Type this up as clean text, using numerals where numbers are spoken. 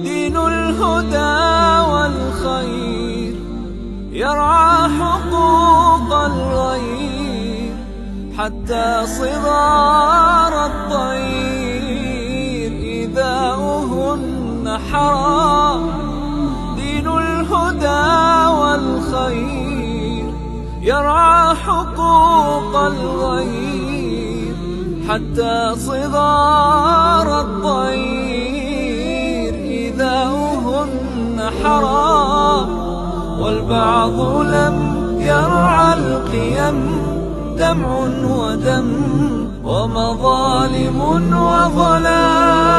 دين الهدى والخير يرعى حقوق الغير حتى صغار الطير إيذاؤهن حرام. دين الهدى والخير يرعى حقوق الغير حتى صغار الطير إيذاؤهن حرام. والبعض لم يرعى القيم دمع ودم ومظالم وظلام.